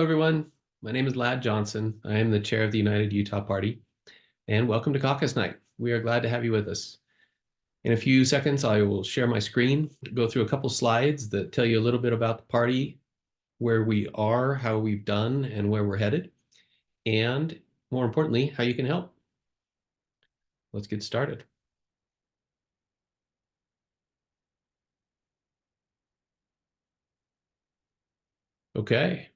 everyone. My name is Lad Johnson. I am the chair of the United Utah Party, and welcome to Caucus Night. We are glad to have you with us. In a few seconds, I will share my screen, go through a couple slides that tell you a little bit about the party, where we are, how we've done, and where we're headed, and more importantly, how you can help. Let's get started. Okay.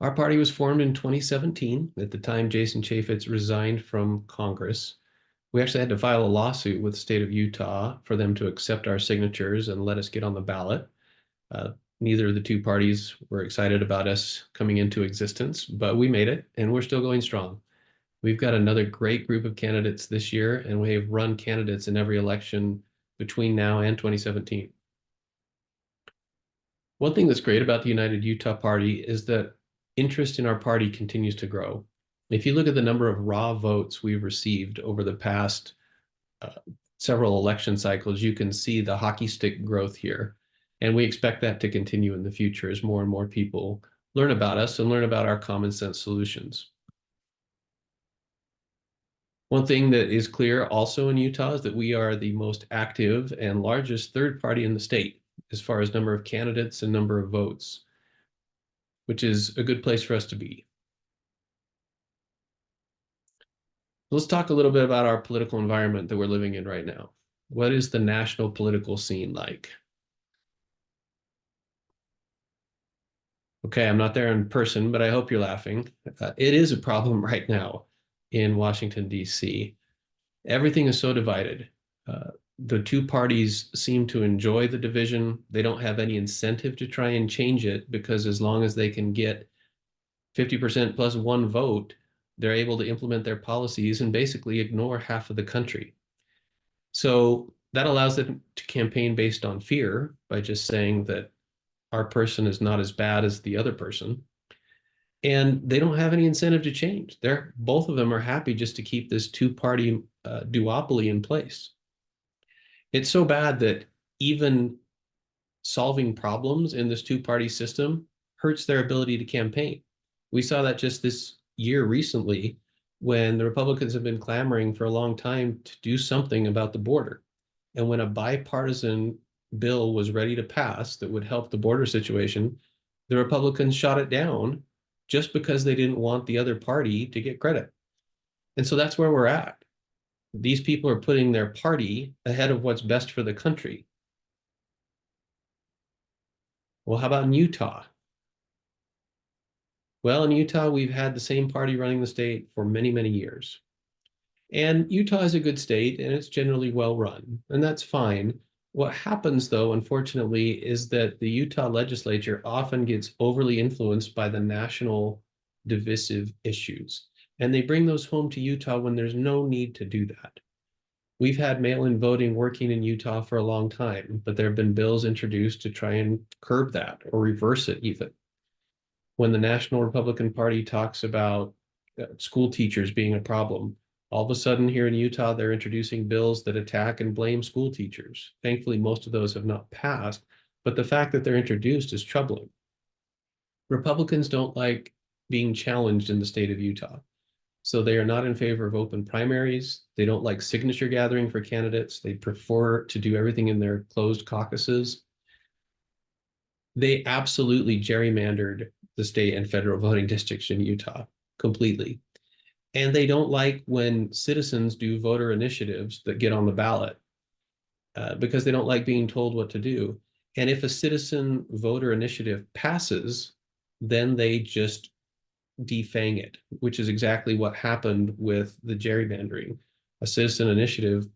Our party was formed in 2017. At the time, Jason Chaffetz resigned from Congress. We actually had to file a lawsuit with the state of Utah for them to accept our signatures and let us get on the ballot. Uh, Neither of the two parties were excited about us coming into existence, but we made it and we're still going strong. We've got another great group of candidates this year, and we have run candidates in every election between now and 2017. One thing that's great about the United Utah Party is that interest in our party continues to grow. If you look at the number of raw votes we've received over the past uh, several election cycles, you can see the hockey stick growth here. And we expect that to continue in the future as more and more people learn about us and learn about our common sense solutions. One thing that is clear also in Utah is that we are the most active and largest third party in the state as far as number of candidates and number of votes, which is a good place for us to be. Let's talk a little bit about our political environment that we're living in right now. What is the national political scene like? Okay, I'm not there in person, but I hope you're laughing. It is a problem right now in Washington, D.C. Everything is so divided. The two parties seem to enjoy the division. They don't have any incentive to try and change it because as long as they can get 50% plus one vote, they're able to implement their policies and basically ignore half of the country. So that allows them to campaign based on fear by just saying that our person is not as bad as the other person. And they don't have any incentive to change. Both of them are happy just to keep this two-party duopoly in place. It's so bad that even solving problems in this two-party system hurts their ability to campaign. We saw that just this year recently when the Republicans have been clamoring for a long time to do something about the border. And when a bipartisan bill was ready to pass that would help the border situation, the Republicans shot it down just because they didn't want the other party to get credit. And so that's where we're at. These people are putting their party ahead of what's best for the country. Well, how about in Utah? Well, in Utah, we've had the same party running the state for many, many years. And Utah is a good state and it's generally well run, and that's fine. What happens, though, unfortunately, is that the Utah legislature often gets overly influenced by the national divisive issues, and they bring those home to Utah when there's no need to do that. We've had mail-in voting working in Utah for a long time, but there have been bills introduced to try and curb that or reverse it even. When the National Republican Party talks about school teachers being a problem, all of a sudden here in Utah, they're introducing bills that attack and blame school teachers. Thankfully, most of those have not passed, but the fact that they're introduced is troubling. Republicans don't like being challenged in the state of Utah. So they are not in favor of open primaries. They don't like signature gathering for candidates. They prefer to do everything in their closed caucuses. They absolutely gerrymandered the state and federal voting districts in Utah completely. And they don't like when citizens do voter initiatives that get on the ballot because they don't like being told what to do. And if a citizen voter initiative passes, then they just defang it, which is exactly what happened with the gerrymandering. A citizen initiative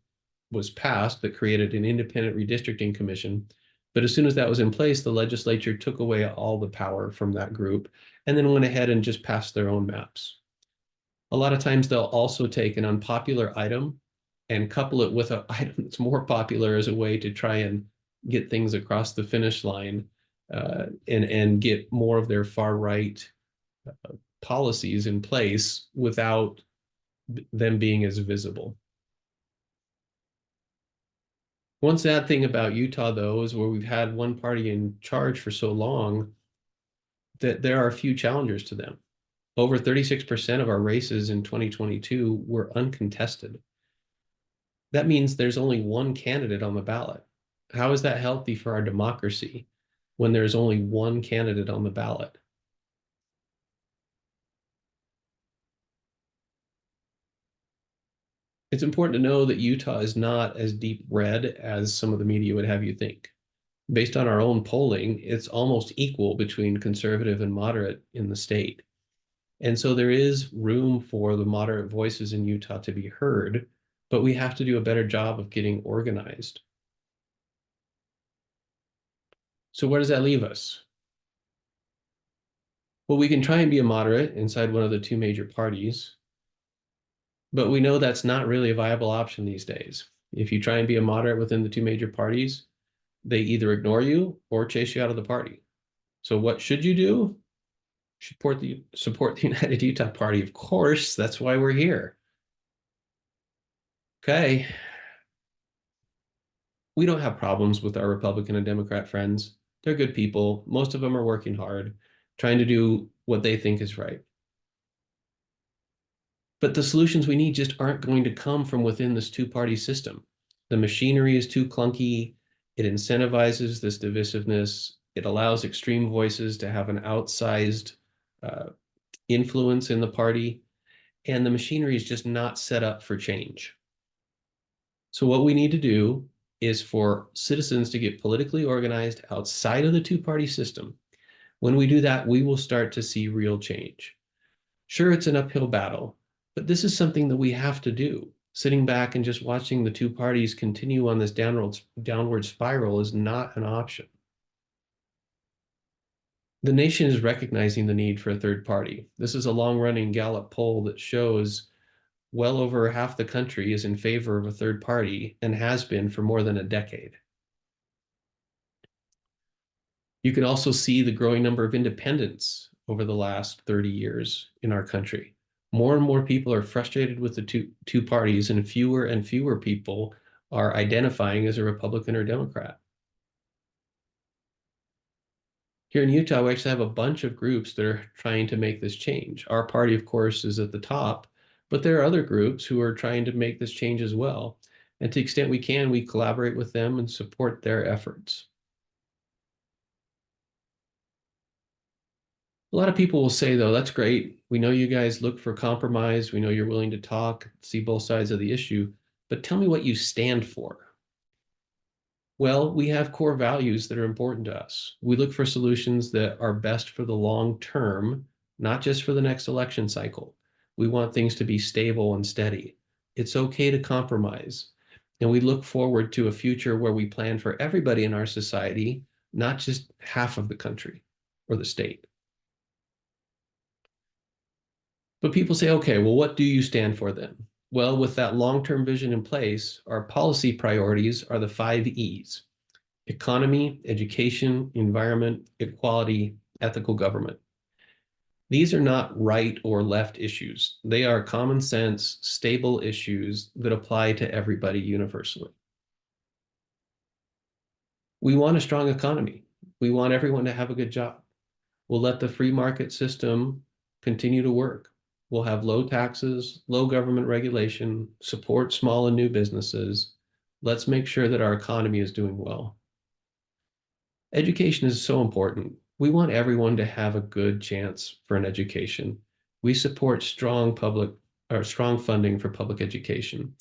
was passed that created an independent redistricting commission. But as soon as that was in place, the legislature took away all the power from that group and then went ahead and just passed their own maps. A lot of times they'll also take an unpopular item and couple it with an item that's more popular as a way to try and get things across the finish line and get more of their far right policies in place without them being as visible. One sad thing about Utah, though, is where we've had one party in charge for so long that there are few challengers to them. Over 36% of our races in 2022 were uncontested. That means there's only one candidate on the ballot. How is that healthy for our democracy when there's only one candidate on the ballot? It's important to know that Utah is not as deep red as some of the media would have you think. Based on our own polling, it's almost equal between conservative and moderate in the state. And so there is room for the moderate voices in Utah to be heard, but we have to do a better job of getting organized. So where does that leave us? Well, we can try and be a moderate inside one of the two major parties, but we know that's not really a viable option these days. If you try and be a moderate within the two major parties, they either ignore you or chase you out of the party. So what should you do? Support the United Utah Party, of course. That's why we're here. Okay. We don't have problems with our Republican and Democrat friends. They're good people. Most of them are working hard, trying to do what they think is right. But the solutions we need just aren't going to come from within this two-party system. The machinery is too clunky. It incentivizes this divisiveness. It allows extreme voices to have an outsized uh, influence in the party. And the machinery is just not set up for change. So what we need to do is for citizens to get politically organized outside of the two-party system. When we do that, we will start to see real change. Sure, it's an uphill battle, but this is something that we have to do. Sitting back and just watching the two parties continue on this downward spiral is not an option. The nation is recognizing the need for a third party. This is a long-running Gallup poll that shows well over half the country is in favor of a third party and has been for more than a decade. You can also see the growing number of independents over the last 30 years in our country. More and more people are frustrated with the two parties, and fewer people are identifying as a Republican or Democrat. Here in Utah, we actually have a bunch of groups that are trying to make this change. Our party, of course, is at the top, but there are other groups who are trying to make this change as well. And to the extent we can, we collaborate with them and support their efforts. A lot of people will say, though, that's great. We know you guys look for compromise. We know you're willing to talk, see both sides of the issue, but tell me what you stand for. Well, we have core values that are important to us. We look for solutions that are best for the long term, not just for the next election cycle. We want things to be stable and steady. It's okay to compromise. And we look forward to a future where we plan for everybody in our society, not just half of the country or the state. But people say, okay, well, what do you stand for then? Well, with that long-term vision in place, our policy priorities are the 5 E's: economy, education, environment, equality, ethical government. These are not right or left issues. They are common sense, stable issues that apply to everybody universally. We want a strong economy. We want everyone to have a good job. We'll let the free market system continue to work. We'll have low taxes, low government regulation, support small and new businesses. Let's make sure that our economy is doing well. Education is so important. We want everyone to have a good chance for an education. We support strong funding for public education.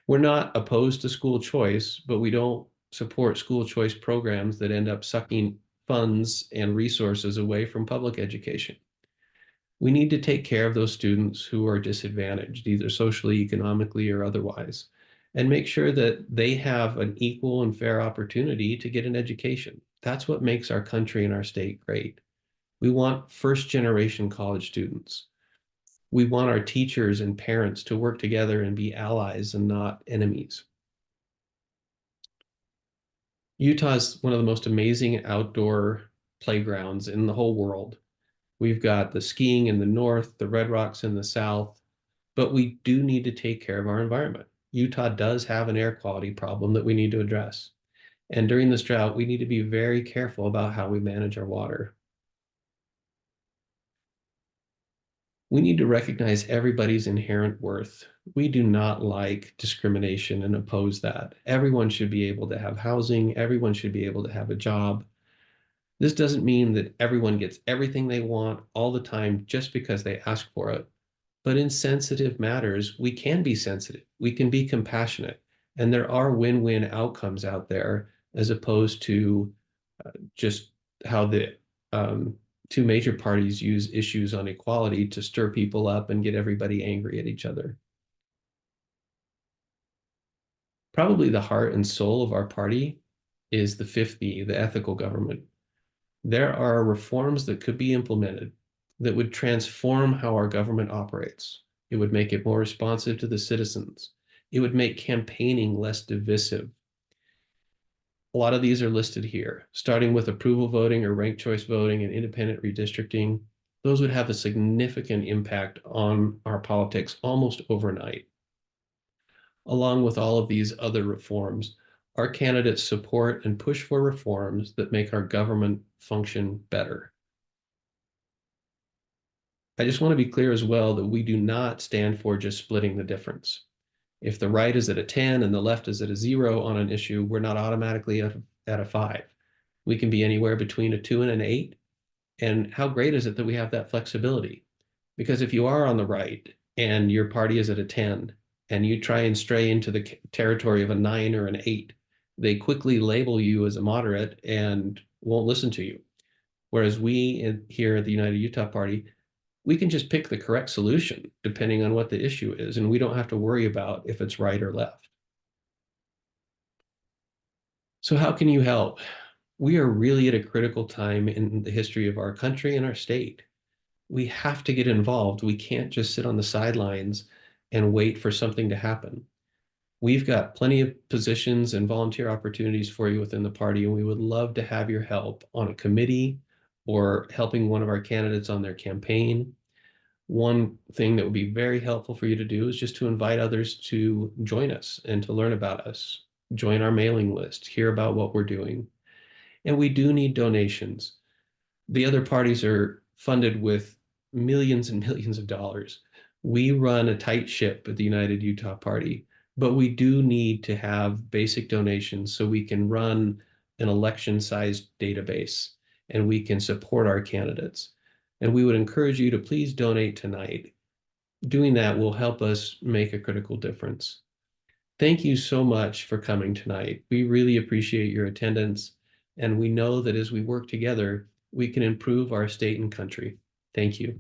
We're not opposed to school choice, but we don't support school choice programs that end up sucking funds and resources away from public education. We need to take care of those students who are disadvantaged, either socially, economically, or otherwise, and make sure that they have an equal and fair opportunity to get an education. That's what makes our country and our state great. We want first-generation college students. We want our teachers and parents to work together and be allies and not enemies. Utah is one of the most amazing outdoor playgrounds in the whole world. We've got the skiing in the north, the Red Rocks in the south, but we do need to take care of our environment. Utah does have an air quality problem that we need to address. And during this drought, we need to be very careful about how we manage our water. We need to recognize everybody's inherent worth. We do not like discrimination and oppose that. Everyone should be able to have housing. Everyone should be able to have a job. This doesn't mean that everyone gets everything they want all the time just because they ask for it. But in sensitive matters, we can be sensitive. We can be compassionate. And there are win-win outcomes out there as opposed to just how the two major parties use issues on equality to stir people up and get everybody angry at each other. Probably the heart and soul of our party is the fifth E, the ethical government. There are reforms that could be implemented that would transform how our government operates. It would make it more responsive to the citizens. It would make campaigning less divisive. A lot of these are listed here, starting with approval voting or ranked choice voting and independent redistricting. Those would have a significant impact on our politics almost overnight. Along with all of these other reforms, our candidates support and push for reforms that make our government function better. I just want to be clear as well that we do not stand for just splitting the difference. If the right is at a 10 and the left is at a 0 on an issue, we're not automatically at a 5. We can be anywhere between a 2 and an 8. And how great is it that we have that flexibility? Because if you are on the right and your party is at a 10 and you try and stray into the territory of a 9 or an 8, they quickly label you as a moderate and won't listen to you. Whereas we here at the United Utah Party, we can just pick the correct solution depending on what the issue is, and we don't have to worry about if it's right or left. So how can you help? We are really at a critical time in the history of our country and our state. We have to get involved. We can't just sit on the sidelines and wait for something to happen. We've got plenty of positions and volunteer opportunities for you within the party, and we would love to have your help on a committee or helping one of our candidates on their campaign. One thing that would be very helpful for you to do is just to invite others to join us and to learn about us, join our mailing list, hear about what we're doing. And we do need donations. The other parties are funded with millions and millions of dollars. We run a tight ship at the United Utah Party, but we do need to have basic donations so we can run an election-sized database and we can support our candidates. And we would encourage you to please donate tonight. Doing that will help us make a critical difference. Thank you so much for coming tonight. We really appreciate your attendance, and we know that as we work together, we can improve our state and country. Thank you.